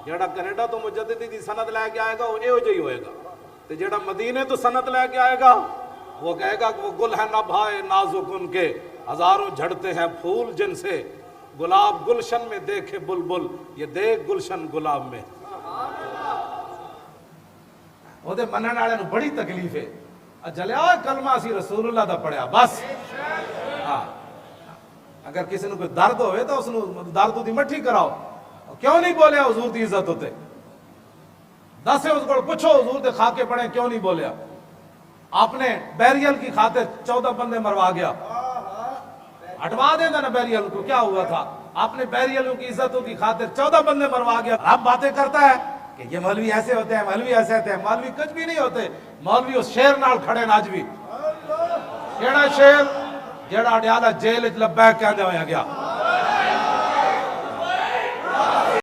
جیڑا کینیڈا تو مجددی دی سند لے کے آئے گا وہ ایو جہی ہوئے گا، تے جیڑا مدینے تو سند لے کے آئے گا وہ کہے گا کہ وہ گل ہے نبھائے نازک ان کے، ہزاروں جھڑتے ہیں پھول جن سے، گلاب گلشن میں دیکھے بلبل، یہ دیکھ گلشن گلاب میں۔ وہ دے منن والے نو بڑی تکلیف ہے، جلیا کلمہ اسی رسول اللہ دا پڑھیا بس۔ اگر کسی نے کوئی درد ہوئے تو اس نے درد دی مٹھی کراؤ، کیوں نہیں بولیا حضور دی عزت ہوتے؟ دس اس کو پوچھو حضور دے خاکے پڑھیں کیوں نہیں بولیا؟ آپ نے بیریل کی خاطر 14 بندے مروا گیا، ہٹوا دے نا بیریل کو، کیا ہوا تھا؟ آپ نے بیریلوں کی عزتوں کی خاطر 14 بندے مروا گیا۔ اب باتیں کرتا ہے کہ یہ مولوی ایسے ہوتے ہیں، مولوی ایسے ہوتے ہیں۔ مولوی کچھ بھی نہیں ہوتے، مولوی اس شیر نال کھڑے ناج بھی۔ کیڑا شیر؟ جیڑا اڈیالہ جیل وچ لبیک کہندے ہویا گیا۔